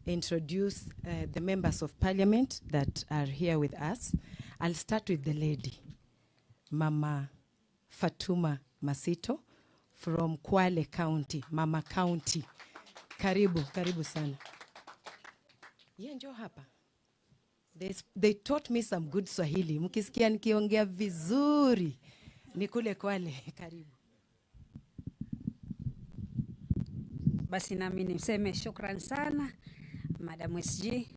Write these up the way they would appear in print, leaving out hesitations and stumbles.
introduce the members of parliament that are here with us. I'll start with the lady, Mama Fatuma Masito from Kwale County, Mama County. Karibu sana. Njoo hapa. They taught me some good Swahili. Mkisikia nikiongea vizuri ni kule Kwale. Karibu. Basi nami niseme shukrani sana Madam SG,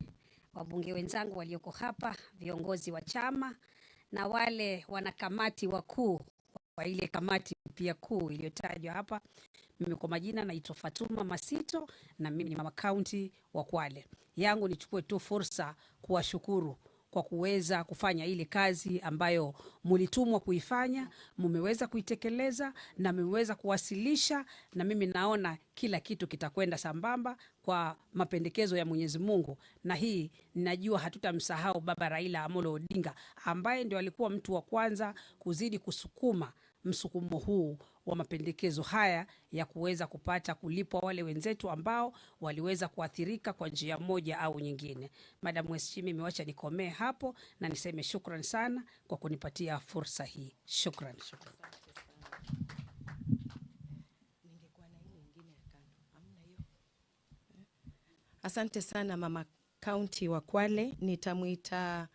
wabunge wenzangu walioko hapa, viongozi wa chama na wale wanakamati wakuu wa ile kamati pia kuu iliyotajwa hapa. Mimi kwa majina naitwa Fatuma Masito na mimi ni Mama County wa Kwale. Yangu nichukue tu fursa kuwashukuru kwa kuweza kufanya ile kazi ambayo mulitumwa kuifanya, mumeweza kuitekeleza na mmeweza kuwasilisha, na mimi naona kila kitu kitakwenda sambamba kwa mapendekezo ya Mwenyezi Mungu. Na hii ninajua hatutamsahau Baba Raila Amolo Odinga ambaye ndio alikuwa mtu wa kwanza kuzidi kusukuma msukumo huu wa mapendekezo haya ya kuweza kupata kulipwa wale wenzetu ambao waliweza kuathirika kwa njia moja au nyingine. Madam SG, mimi wacha nikomee hapo na niseme shukrani sana kwa kunipatia fursa hii. Shukrani. Asante sana Mama County wa Kwale. Nitamuita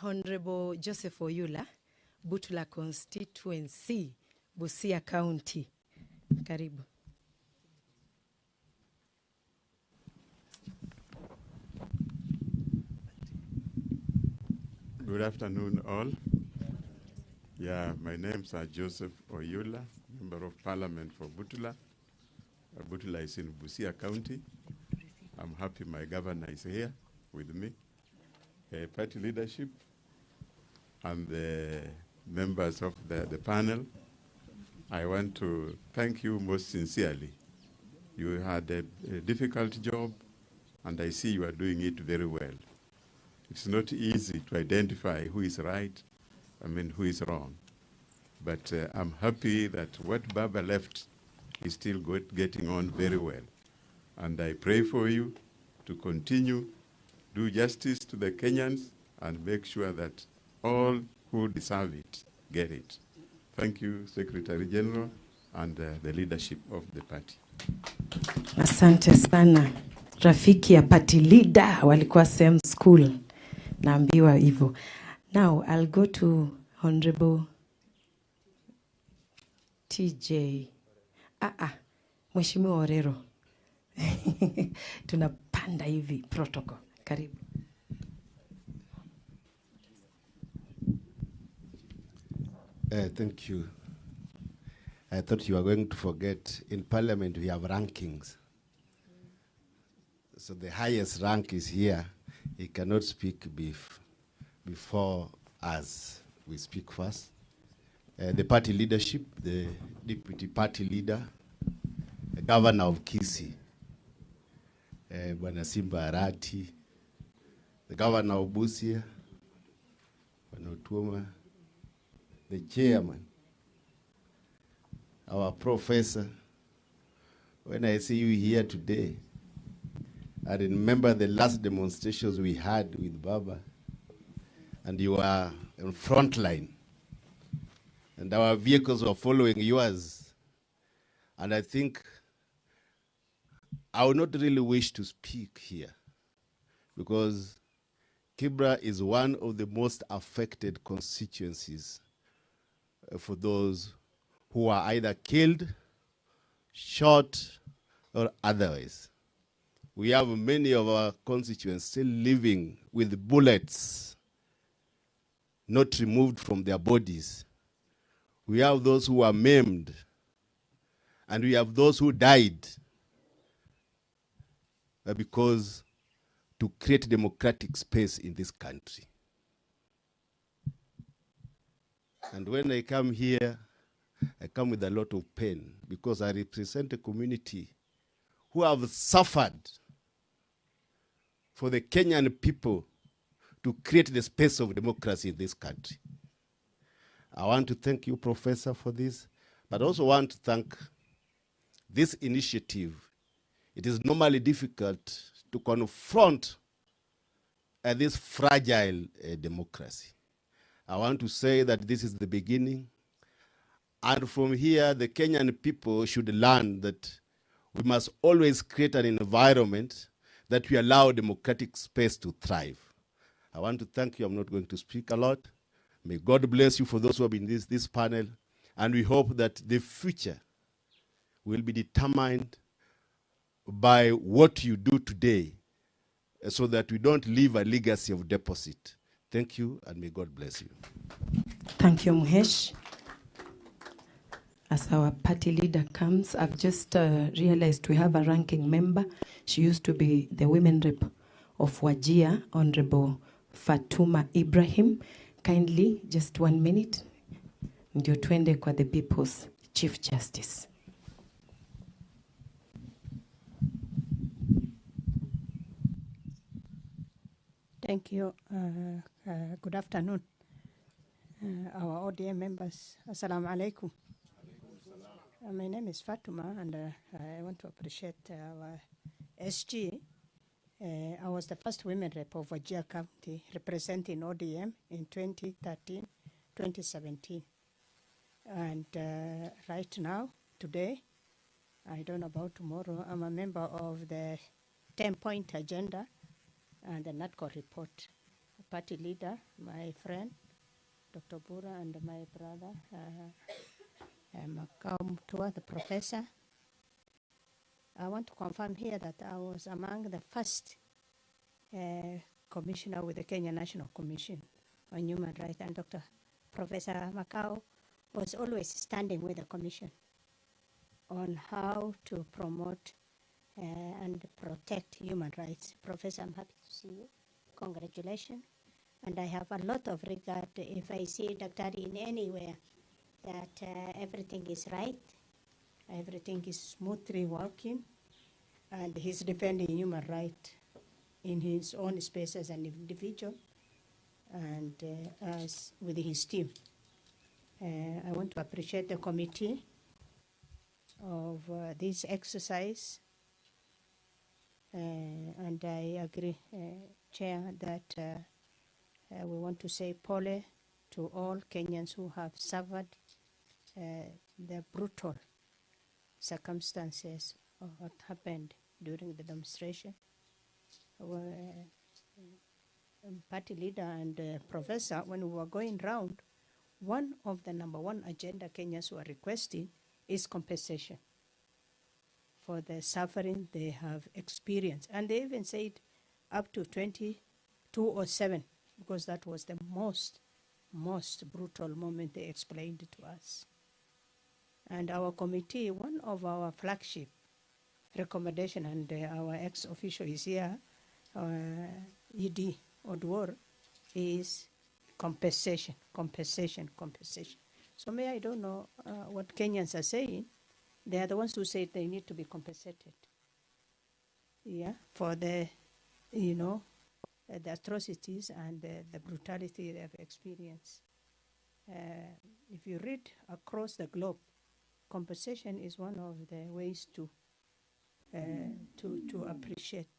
Honorable Joseph Oyula, Butula Constituency, Busia County. Karibu. Good afternoon all. Yeah, my name's Joseph Oyula, Member of Parliament for Butula. Butula is in Busia County. I'm happy my governor is here with me. Party leadership and the members of the panel, I want to thank you most sincerely. You had a difficult job, and I see you are doing it very well. It's not easy to identify who is right, who is wrong. But I'm happy that what Baba left is still getting on very well. And I pray for you to continue, do justice to the Kenyans, and make sure that all who deserve it get it. Thank you, Secretary General, and the leadership of the party. Asante sana. Rafiki ya party leader walikuwa same school. Naambiwa hivyo. Now I'll go to Honorable TJ. Mheshimiwa Orero. Tunapanda hivi protocol. Karibu. Thank you. I thought you were going to forget, in Parliament we have rankings. So the highest rank is here. He cannot speak before us. We speak first. The party leadership, the deputy party leader, the governor of Kisii, Bwana Simba Arati, the governor of Busia, Bwana Otuoma, the chairman, our professor. When I see you here today, I remember the last demonstrations we had with Baba, and you were in front line, and our vehicles were following yours. And I think I would not really wish to speak here, because Kibra is one of the most affected constituencies for those who are either killed, shot, or otherwise. We have many of our constituents still living with bullets not removed from their bodies. We have those who are maimed, and we have those who died because to create democratic space in this country. And when I come here, I come with a lot of pain, because I represent a community who have suffered for the Kenyan people to create the space of democracy in this country. I want to thank you, Professor, for this, but also want to thank this initiative. It is normally difficult to confront this fragile democracy. I want to say that this is the beginning. And from here, the Kenyan people should learn that we must always create an environment that we allow democratic space to thrive. I want to thank you. I'm not going to speak a lot. May God bless you for those who have been in this panel. And we hope that the future will be determined by what you do today so that we don't leave a legacy of deposit. Thank you, and may God bless you. Thank you, Muhesh. As our party leader comes, I've just realized we have a ranking member. She used to be the women rep of Wajir, Honorable Fatuma Ibrahim. Kindly, just 1 minute. Ndio twende kwa the People's Chief Justice. Thank you. Good afternoon. Our ODM members, Assalamu alaikum. My name is Fatuma, and I want to appreciate our SG. I was the first women rep of Wajir County representing ODM in 2013-2017. And right now, today, I don't know about tomorrow, I'm a member of the 10-point agenda and the NATCO report. Party leader, my friend, Dr. Bura, and my brother, Makau, the professor. I want to confirm here that I was among the first commissioner with the Kenya National Commission on Human Rights, and Dr. Professor Makau was always standing with the commission on how to promote and protect human rights. Professor, I'm happy to see you. Congratulations. And I have a lot of regard if I see Dr. in anywhere that everything is right, everything is smoothly working, and he's defending human rights in his own space as an individual and as with his team. I want to appreciate the committee of this exercise, and I agree, Chair, that we want to say pole to all Kenyans who have suffered the brutal circumstances of what happened during the demonstration. Party leader and professor, when we were going round, one of the number one agenda Kenyans were requesting is compensation for the suffering they have experienced. And they even said up to 2207, because that was the most brutal moment they explained to us. And our committee, one of our flagship recommendation, and our ex-official is here, ED Odwor, is compensation. So I don't know what Kenyans are saying. They are the ones who say they need to be compensated. Yeah, for the, the atrocities and the brutality they have experienced. If you read across the globe, compensation is one of the ways to appreciate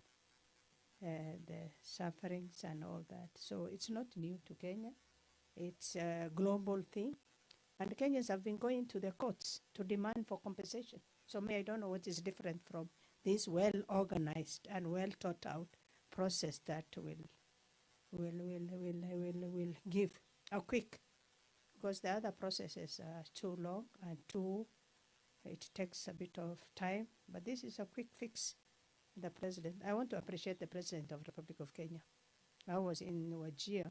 the sufferings and all that. So it's not new to Kenya. It's a global thing. And Kenyans have been going to the courts to demand for compensation. So I don't know what is different from this well-organized and well-thought-out process that will give a quick, because the other processes are too long and it takes a bit of time. But this is a quick fix. The president, I want to appreciate the president of the Republic of Kenya. I was in Wajir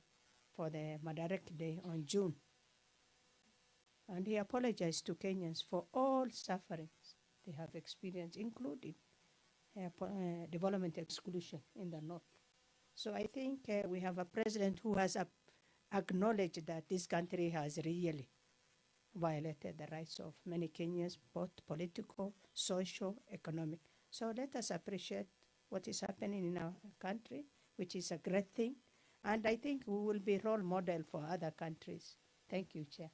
for the Madarek Day on June. And he apologized to Kenyans for all sufferings they have experienced, including development exclusion in the north. So I think we have a president who has acknowledged that this country has really violated the rights of many Kenyans, both political, social, economic. So let us appreciate what is happening in our country, which is a great thing. And I think we will be role model for other countries. Thank you, Chair.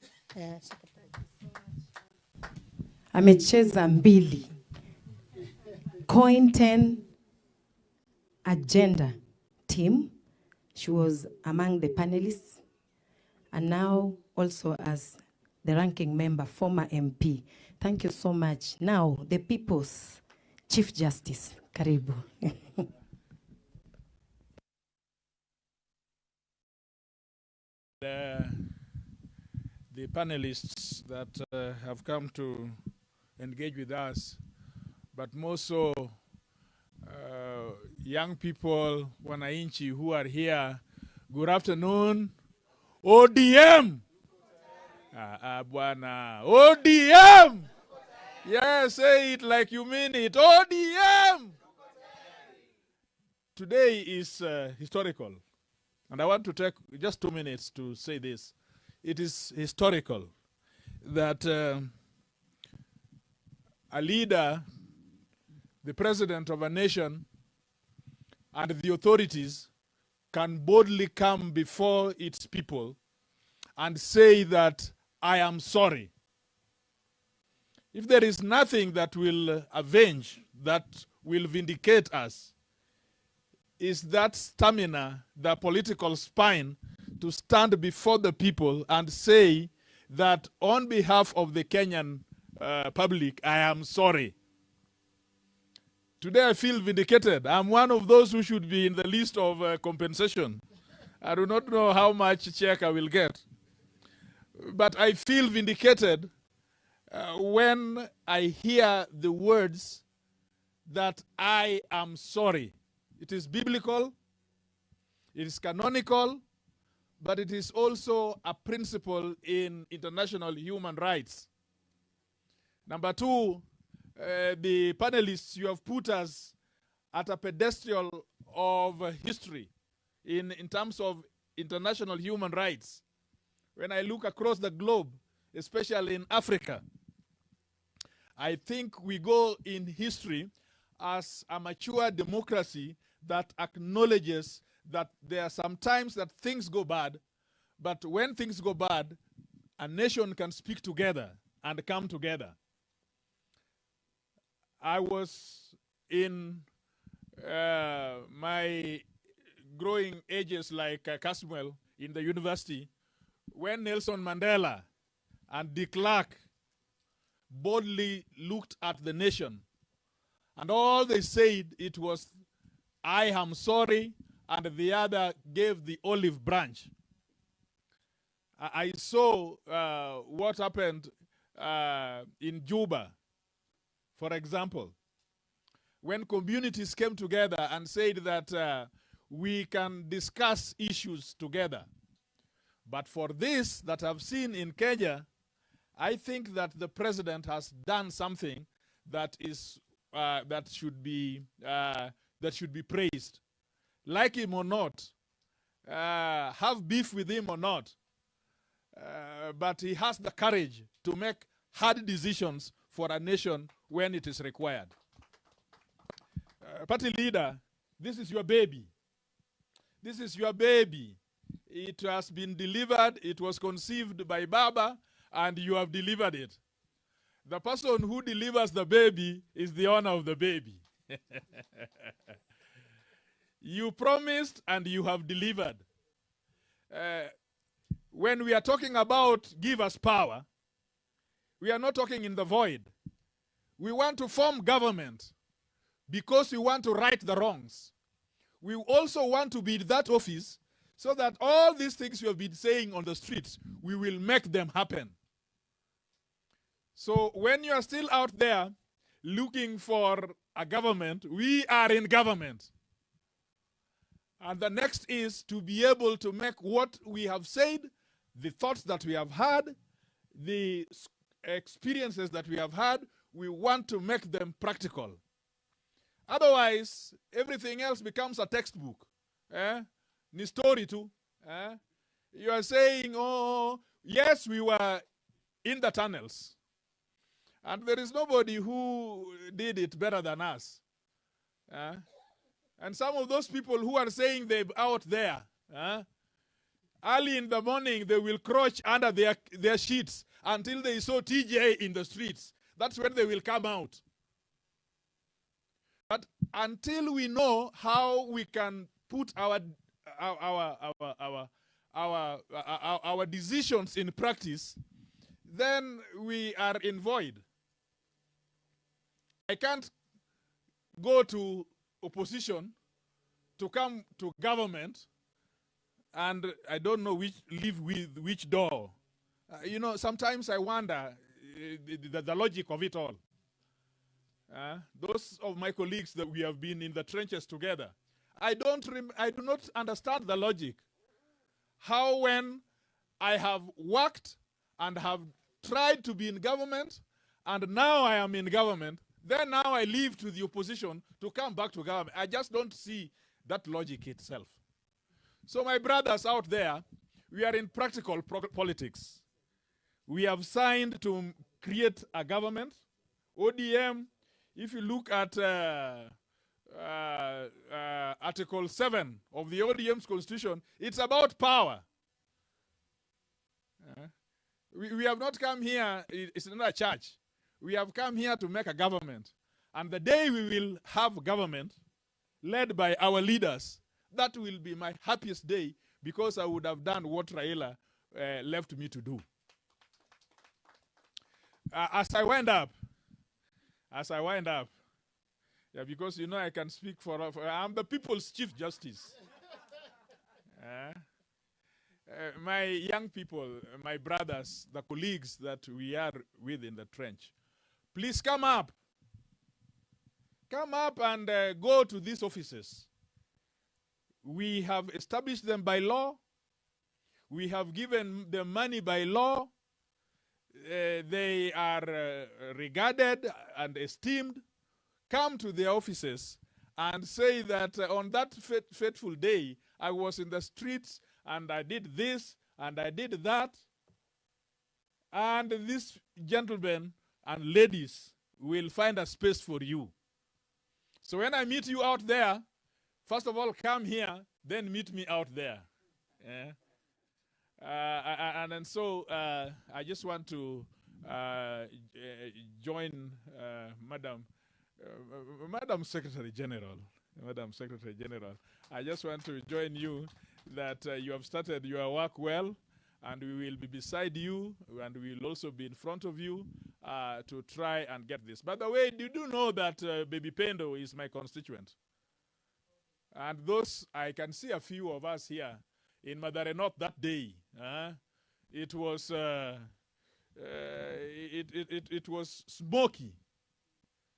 Secretary. Amecheza mbili. Coin 10, agenda team. She was among the panelists, and now also as the ranking member, former MP. Thank you so much. Now, the People's Chief Justice, karibu. The panelists that have come to engage with us, but more so young people, wananchi who are here. Good afternoon. ODM! Bwana. ODM! Yeah, say it like you mean it. ODM! Today is historical. And I want to take just 2 minutes to say this. It is historical that a leader, the president of a nation, and the authorities can boldly come before its people and say that, I am sorry. If there is nothing that will avenge, that will vindicate us, is that stamina, the political spine, to stand before the people and say that on behalf of the Kenyan public, I am sorry. Today I feel vindicated. I'm one of those who should be in the list of compensation. I do not know how much check I will get. But I feel vindicated when I hear the words that I am sorry. It is biblical, it is canonical, but it is also a principle in international human rights. Number two, the panelists, you have put us at a pedestal of history in terms of international human rights. When I look across the globe, especially in Africa, I think we go in history as a mature democracy that acknowledges that there are some times that things go bad, but when things go bad, a nation can speak together and come together. I was in my growing ages like Caswell in the university when Nelson Mandela and de Klerk boldly looked at the nation, and all they said it was, I am sorry, and the other gave the olive branch. I saw what happened in Juba, for example, when communities came together and said that we can discuss issues together. But for this that I've seen in Kenya, I think that the president has done something that is that should be praised. Like him or not, have beef with him or not, but he has the courage to make hard decisions for a nation when it is required. Party leader, this is your baby. This is your baby. It has been delivered. It was conceived by Baba, and you have delivered it. The person who delivers the baby is the owner of the baby. You promised and you have delivered. When we are talking about give us power, we are not talking in the void. We want to form government because we want to right the wrongs. We also want to be in that office so that all these things we have been saying on the streets, we will make them happen. So when you are still out there looking for a government, we are in government. And the next is to be able to make what we have said, the thoughts that we have had, the experiences that we have had, we want to make them practical. Otherwise, everything else becomes a textbook. Ni story too. You are saying, oh, yes, we were in the tunnels. And there is nobody who did it better than us. And some of those people who are saying they're out there, early in the morning, they will crouch under their sheets until they saw TJ in the streets. That's when they will come out. But until we know how we can put our decisions in practice, then we are in void. I can't go to opposition to come to government, and I don't know leave with which door. You know, sometimes I wonder the logic of it all. Those of my colleagues that we have been in the trenches together, I do not understand the logic. How when I have worked and have tried to be in government, and now I am in government, then now I leave to the opposition to come back to government. I just don't see that logic itself. So my brothers out there, we are in practical politics. We have signed to create a government. ODM, if you look at Article 7 of the ODM's constitution, it's about power. We have not come here, it's not a church. We have come here to make a government. And the day we will have government led by our leaders, that will be my happiest day, because I would have done what Raila left me to do. As I wind up, yeah, because you know I can speak for I'm the people's Chief Justice. My young people, my brothers, the colleagues that we are with in the trench, please come up. Come up and go to these offices. We have established them by law. We have given them money by law. They are regarded and esteemed. Come to their offices and say that on that fateful day, I was in the streets and I did this and I did that. And these gentlemen and ladies will find a space for you. So when I meet you out there, first of all, come here, then meet me out there. Yeah. And so I just want to join Madam Secretary General. Madam Secretary General, I just want to join you that you have started your work well, and we will be beside you, and we will also be in front of you to try and get this. By the way, you do know that Baby Pendo is my constituent. And those, I can see a few of us here in Madare North that day. It was it was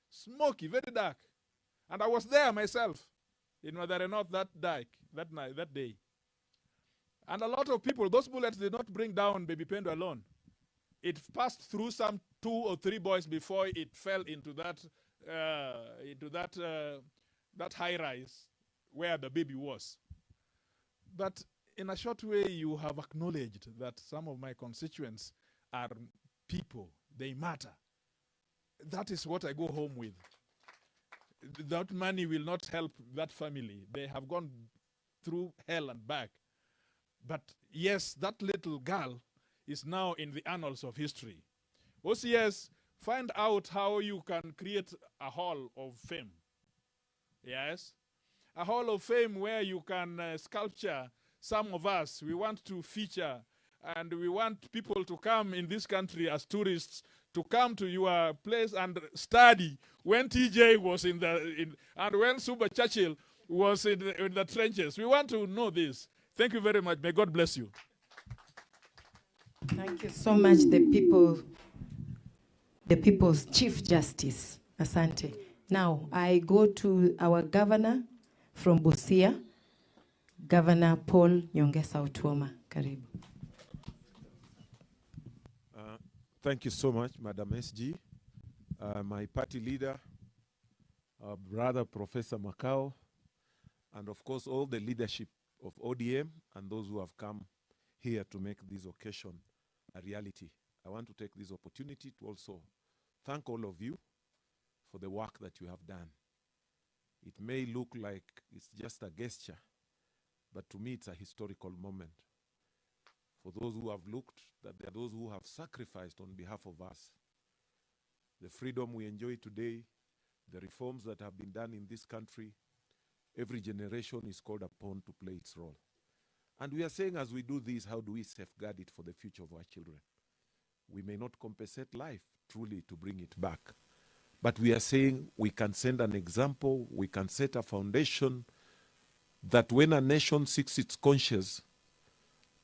smoky, very dark, and I was there myself in Madare North that day. And a lot of people, those bullets did not bring down Baby Pendo alone. It passed through some 2 or 3 boys before it fell into that that high rise where the baby was. But in a short way, you have acknowledged that some of my constituents are people. They matter. That is what I go home with. That money will not help that family. They have gone through hell and back. But yes, that little girl is now in the annals of history. OCS, find out how you can create a hall of fame. Yes? A hall of fame where you can sculpture some of us. We want to feature, and we want people to come in this country as tourists, to come to your place and study when TJ was and when Suba Churchill was in the trenches. We want to know this. Thank you very much. May God bless you. Thank you so much, the people's Chief Justice. Asante. Now, I go to our governor from Busia, Governor Paul Nyongesa Otuoma. Karibu. Thank you so much, Madam SG. My party leader, brother Professor Makao, and of course all the leadership of ODM and those who have come here to make this occasion a reality. I want to take this opportunity to also thank all of you for the work that you have done. It may look like it's just a gesture, but to me it's a historical moment. For those who have looked, that there are those who have sacrificed on behalf of us. The freedom we enjoy today the reforms that have been done in this country, every generation is called upon to play its role. And we are saying, as we do this, how do we safeguard it for the future of our children? We may not compensate life truly to bring it back, but we are saying we can send an example, we can set a foundation that when a nation seeks its conscience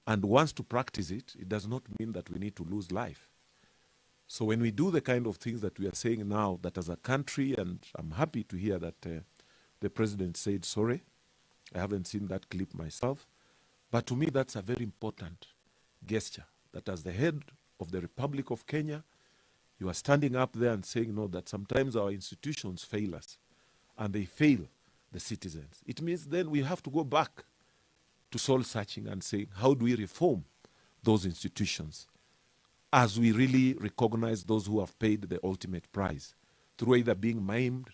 and wants to practice it, it does not mean that we need to lose life. So when we do the kind of things that we are saying now, that as a country, and I'm happy to hear that the president said sorry. I haven't seen that clip myself. But to me, that's a very important gesture, that as the head of the Republic of Kenya, you are standing up there and saying, no, that sometimes our institutions fail us, and they fail the citizens. It means then we have to go back to soul searching and saying, how do we reform those institutions as we really recognize those who have paid the ultimate price through either being maimed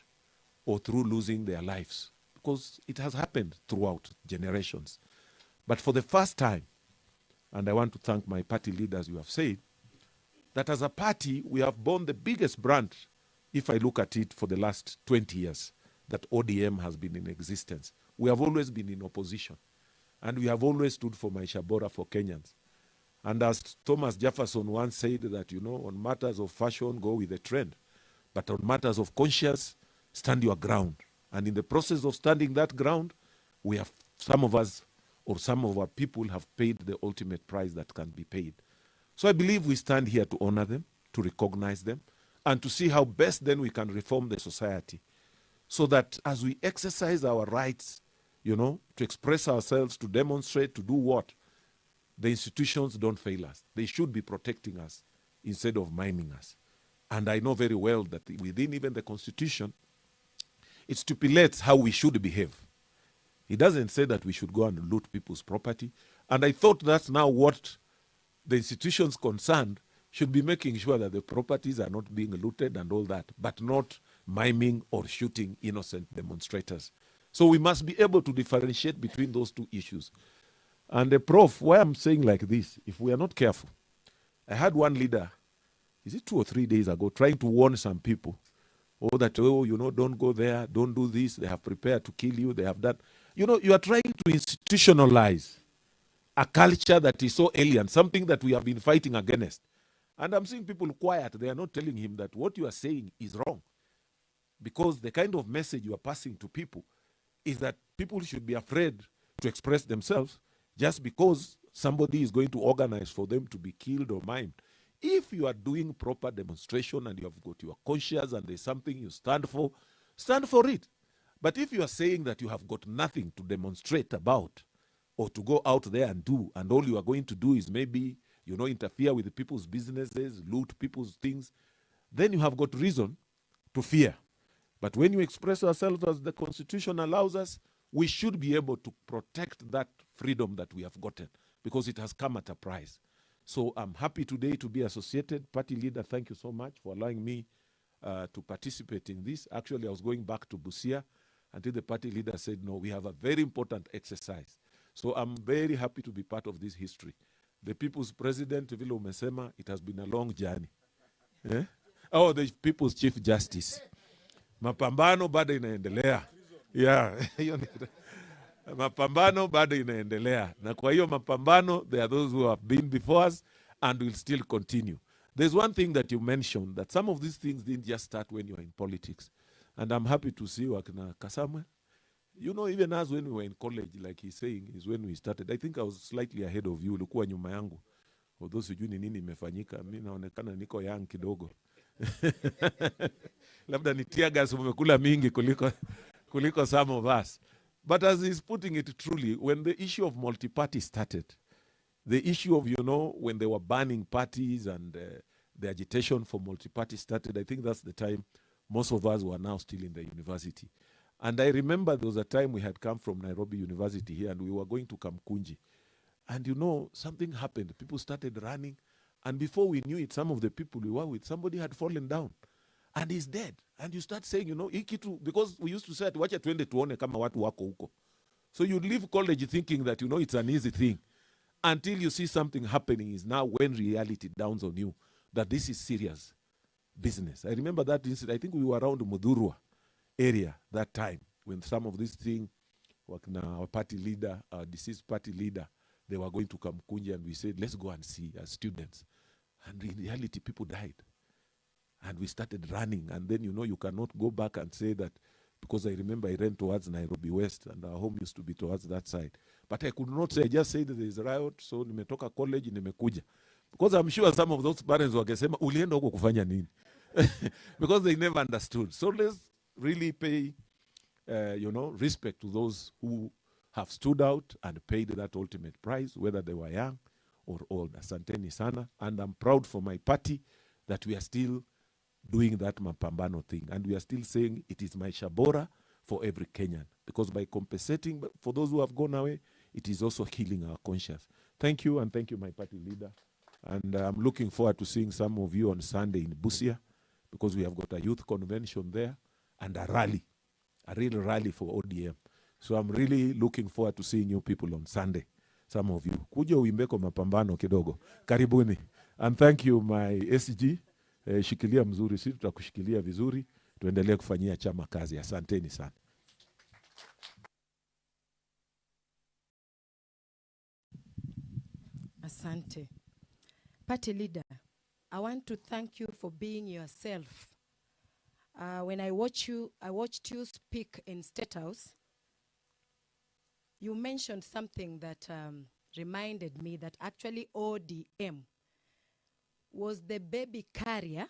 or through losing their lives? Because it has happened throughout generations. But for the first time, and I want to thank my party leaders, you have said, that as a party, we have borne the biggest brand, if I look at it for the last 20 years, that ODM has been in existence. We have always been in opposition. And we have always stood for Maisha Bora for Kenyans. And as Thomas Jefferson once said that, you know, on matters of fashion, go with the trend. But on matters of conscience, stand your ground. And in the process of standing that ground, we have, some of us, or some of our people have paid the ultimate price that can be paid. So I believe we stand here to honor them, to recognize them, and to see how best then we can reform the society. So that as we exercise our rights, you know, to express ourselves, to demonstrate, to do what, the institutions don't fail us. They should be protecting us instead of miming us. And I know very well that within even the Constitution, it stipulates how we should behave. It doesn't say that we should go and loot people's property. And I thought that's now what the institutions concerned should be, making sure that the properties are not being looted and all that, but not miming or shooting innocent demonstrators. So we must be able to differentiate between those two issues. And Prof, why I'm saying like this, if we are not careful, I had one leader, is it 2 or 3 days ago, trying to warn some people, oh, that, oh, you know, don't go there, don't do this, they have prepared to kill you, they have done. You know, you are trying to institutionalize a culture that is so alien, something that we have been fighting against. And I'm seeing people quiet. They are not telling him that what you are saying is wrong. Because the kind of message you are passing to people is that people should be afraid to express themselves just because somebody is going to organize for them to be killed or maimed. If you are doing proper demonstration and you have got your conscience and there's something you stand for it. But if you are saying that you have got nothing to demonstrate about or to go out there and do, and all you are going to do is maybe, you know, interfere with people's businesses, loot people's things, then you have got reason to fear. But when you express ourselves as the Constitution allows us, we should be able to protect that freedom that we have gotten, because it has come at a price. So I'm happy today to be associated. Party leader, thank you so much for allowing me to participate in this. Actually, I was going back to Busia until the party leader said, no, we have a very important exercise. So I'm very happy to be part of this history. The people's president, vile umesema, it has been a long journey. Eh? Oh, the people's chief justice. Mapambano bado inaendelea. Yeah. Mapambano bado inaendelea. Na kwa hiyo mapambano, there are those who have been before us and will still continue. There's one thing that you mentioned, that some of these things didn't just start when you were in politics. And I'm happy to see Wakina Kasamwe. You know, even as when we were in college, like he's saying, is when we started. I think I was slightly ahead of you. Ulikuwa nyuma yangu. Although sijui ni nini imefanyika. Mimi naonekana niko young kidogo. Labda ni tear gas umekula mingi kuliko some of us. But as he's putting it truly, when the issue of multi-party started, the issue of, you know, when they were banning parties and the agitation for multi-party started, I think that's the time most of us were now still in the university. And I remember there was a time we had come from Nairobi University here and we were going to Kamkunji. And you know, something happened. People started running. And before we knew it, some of the people we were with, somebody had fallen down. And he's dead. And you start saying, you know, ikitu, because we used to say, wacha twende tuone kama watu wako huko. So you leave college thinking that, you know, it's an easy thing. Until you see something happening is now when reality dawns on you that this is serious business. I remember that incident. I think we were around Mudurwa. area that time when some of these things, our party leader, our deceased party leader, they were going to Kamkunji, and we said, let's go and see as students. And in reality, people died. And we started running. And then, you cannot go back and say that, because I remember I ran towards Nairobi West, and our home used to be towards that side. But I could not say, I just said there is a riot, so nimetoka college, nimekuja. Because I'm sure some of those parents wakesema, ulienda huko kufanya nini? Because they never understood. So let's really pay, respect to those who have stood out and paid that ultimate price, whether they were young or old. Asanteni sana. And I'm proud for my party that we are still doing that mapambano thing. And we are still saying it is Maisha Bora for every Kenyan. Because by compensating for those who have gone away, it is also healing our conscience. Thank you, and thank you, my party leader. And I'm looking forward to seeing some of you on Sunday in Busia, because we have got a youth convention there and a rally, a real rally for ODM. So I'm really looking forward to seeing you people on Sunday, some of you. Kuja uimbeko mapambano kidogo. Karibuni. And thank you, my SG. Shikilia mzuri, sisi tutakushikilia vizuri, tuendelee kufanyia chama kazi. Asanteni sana. Asante. Party leader, I want to thank you for being yourself. When I watched you speak in State House, you mentioned something that reminded me that actually ODM was the baby carrier.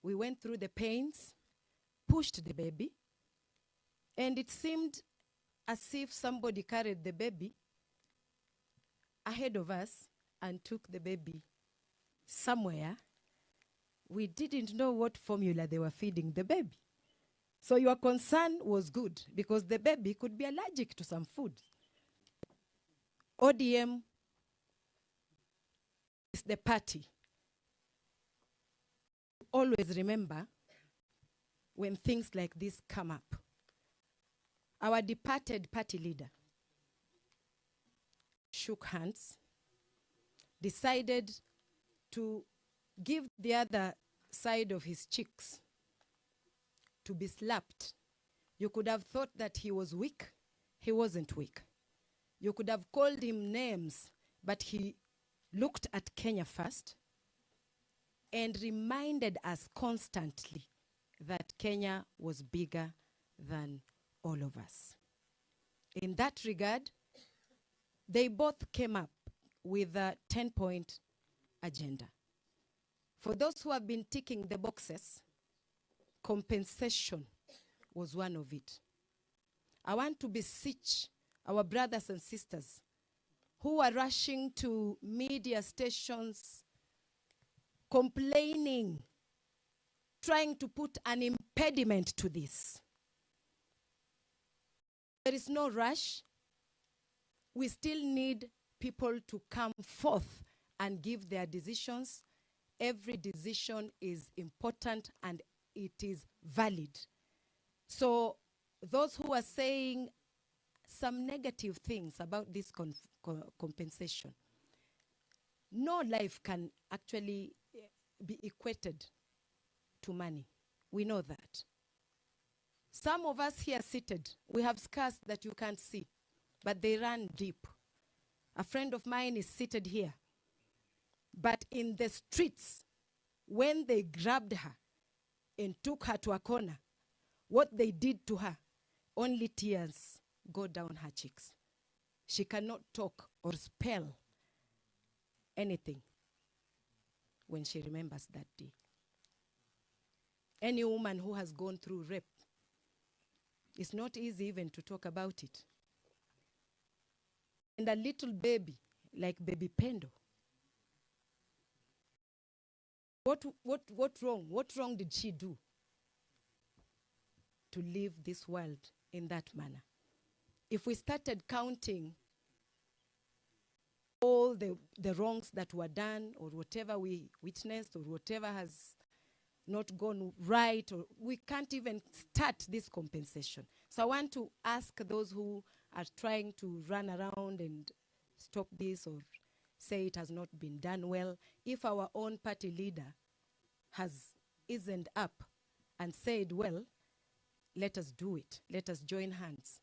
We went through the pains, pushed the baby, and it seemed as if somebody carried the baby ahead of us and took the baby somewhere. We didn't know what formula they were feeding the baby. So your concern was good, because the baby could be allergic to some food. ODM is the party. Always remember when things like this come up. Our departed party leader shook hands, decided to give the other side of his cheeks to be slapped. You could have thought that he was weak. He wasn't weak. You could have called him names, but he looked at Kenya first and reminded us constantly that Kenya was bigger than all of us. In that regard, they both came up with a 10-point agenda. For those who have been ticking the boxes, compensation was one of it. I want to beseech our brothers and sisters who are rushing to media stations, complaining, trying to put an impediment to this. There is no rush. We still need people to come forth and give their decisions. Every decision is important and it is valid. So those who are saying some negative things about this compensation, no life can actually be equated to money. We know that. Some of us here seated, we have scars that you can't see, but they run deep. A friend of mine is seated here. But in the streets, when they grabbed her and took her to a corner, what they did to her, only tears go down her cheeks. She cannot talk or spell anything when she remembers that day. Any woman who has gone through rape, it's not easy even to talk about it. And a little baby, like baby Pendo, what wrong? What wrong did she do to leave this world in that manner? If we started counting all the wrongs that were done, or whatever we witnessed, or whatever has not gone right, or we can't even start this compensation. So I want to ask those who are trying to run around and stop this or say it has not been done well, if our own party leader has isn't up and said, well, let us do it. Let us join hands.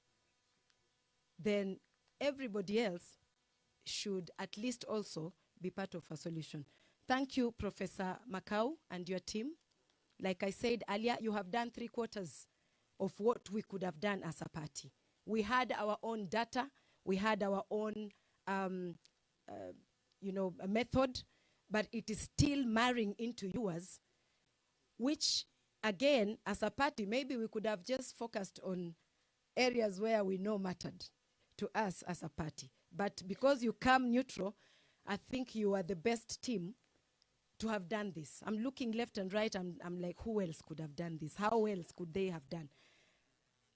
Then everybody else should at least also be part of a solution. Thank you, Professor Makau and your team. Like I said earlier, you have done 3/4 of what we could have done as a party. We had our own data. We had our own, a method, but it is still marrying into yours, which, again, as a party, maybe we could have just focused on areas where we know mattered to us as a party. But because you come neutral, I think you are the best team to have done this. I'm looking left and right, I'm like, who else could have done this? How else could they have done?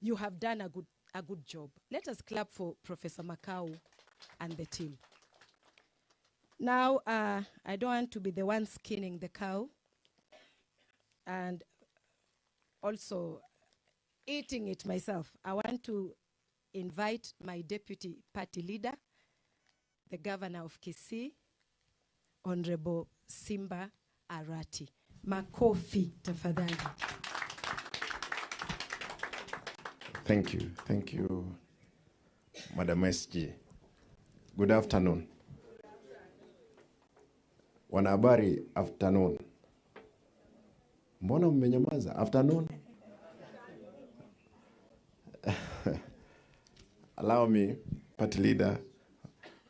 You have done a good job. Let us clap for Professor Makau and the team. Now, I don't want to be the one skinning the cow and also eating it myself. I want to invite my deputy party leader, the governor of Kisii, Honorable Simba Arati. Makofi, tafadhali. Thank you, Madam SG. Good afternoon. Wanahabari, afternoon. Mbona mmenyamaza? Afternoon? Allow me, party leader,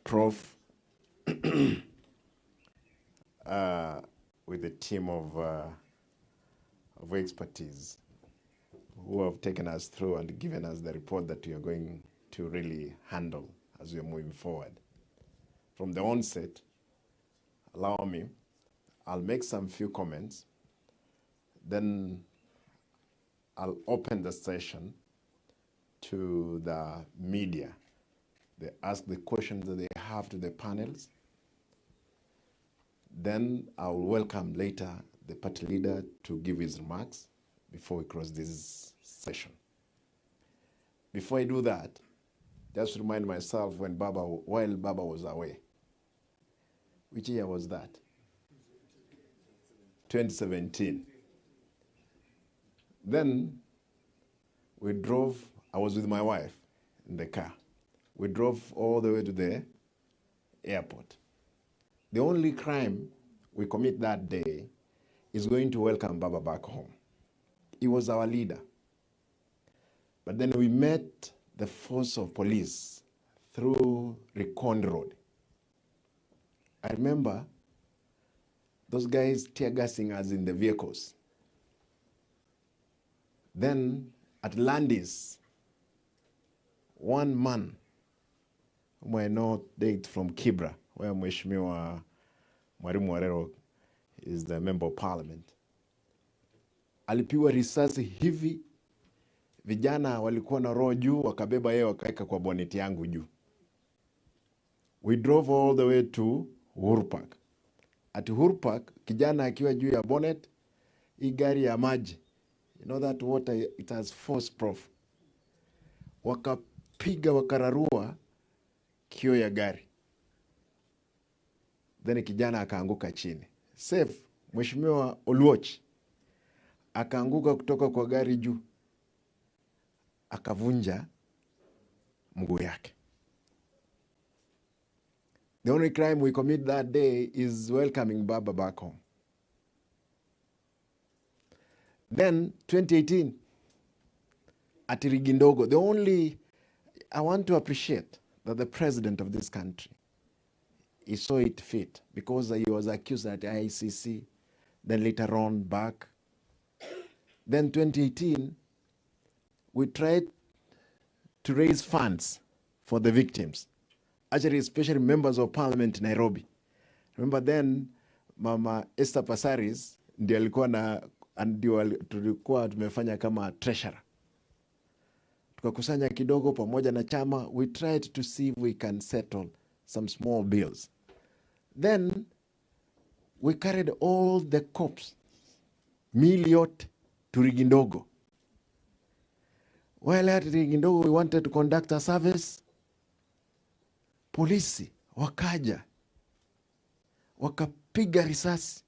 Prof, with a team of expertise who have taken us through and given us the report that we are going to really handle as we are moving forward. From the onset, allow me, I'll make some few comments, then I'll open the session to the media. They ask the questions that they have to the panels. Then I'll welcome later the party leader to give his remarks before we close this session. Before I do that, just remind myself while Baba was away. Which year was that? 2017. Then we drove, I was with my wife in the car. We drove all the way to the airport. The only crime we commit that day is going to welcome Baba back home. He was our leader. But then we met the force of police through Recon Road. I remember those guys tear gassing us in the vehicles. Then at Landis, one man whom I know dates from Kibra, where Mheshimiwa Mwalimu Warero is the member of parliament, alipigwa risasi hivi, vijana walikuwa na roho juu, wakabeba yeye wakaeka kwa boneti yangu juu. We drove all the way to Uhuru Park. At Uhuru Park, kijana akiwa juu ya bonnet, hii gari ya maji, you know that water, it has force, Prof. Wakapiga, wakararua kio ya gari. Then kijana akaanguka chini. Safe, Mheshimiwa Oluoch akaanguka kutoka kwa gari juu, akavunja mguu yake. The only crime we commit that day is welcoming Baba back home. Then 2018 at Rigindogo, I want to appreciate that the president of this country, he saw it fit because he was accused at ICC, then later on back. Then 2018, we tried to raise funds for the victims. Actually, especially members of parliament in Nairobi. Remember then, Mama Esther Passaris, tulikuwa tumefanya kama treasurer. Tukakusanya kidogo pamoja na chama. We tried to see if we can settle some small bills. Then, we carried all the corpse, Miliot, to Rigindogo. While at Rigindogo, we wanted to conduct a service. Polisi wakaja, wakapiga risasi,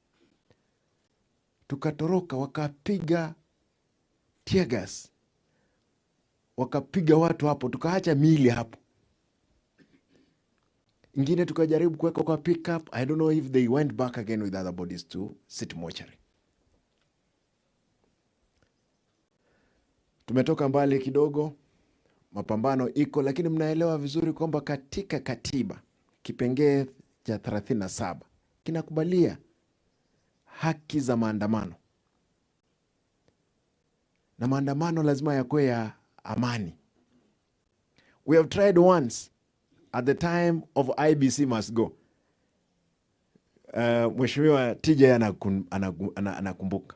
tukatoroka, wakapiga tear gas. wakapiga watu hapo, tukaacha miili hapo. Ingine tukajaribu kuweka kwa pickup. I don't know if they went back again with other bodies to City Mortuary. Tumetoka mbali kidogo, mapambano iko, lakini mnaelewa vizuri kwamba katika katiba kipengee cha 37 kinakubalia haki za maandamano, na maandamano lazima yakuwe ya amani. We have tried once at the time of IBC must go. Mheshimiwa TJ anakumbuka.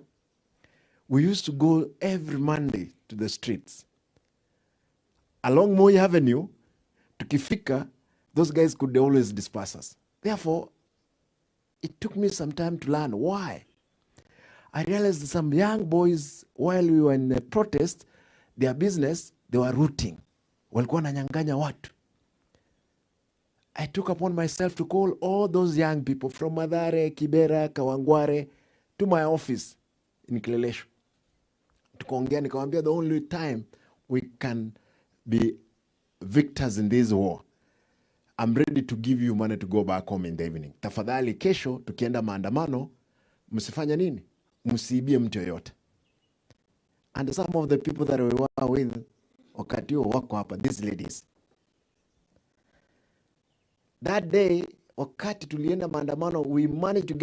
We used to go every Monday to the streets along Moi Avenue. Tukifika, those guys could always disperse us. Therefore, it took me some time to learn why. I realized some young boys, while we were in a protest, their business, they were looting. Walikuwa wananyang'anya watu. I took upon myself to call all those young people from Mathare, Kibera, Kawangware to my office in Kileleshu. Tukaongea, nikamwambia the only time we can be victors in this war, I'm ready to give you money to go back home in the evening. Tafadhali kesho tukienda maandamano, msifanya nini? Msiibie mtu yoyote. And some of the people that we were with wakati huo wako hapa, these ladies. That day, wakati tulienda maandamano, we managed to get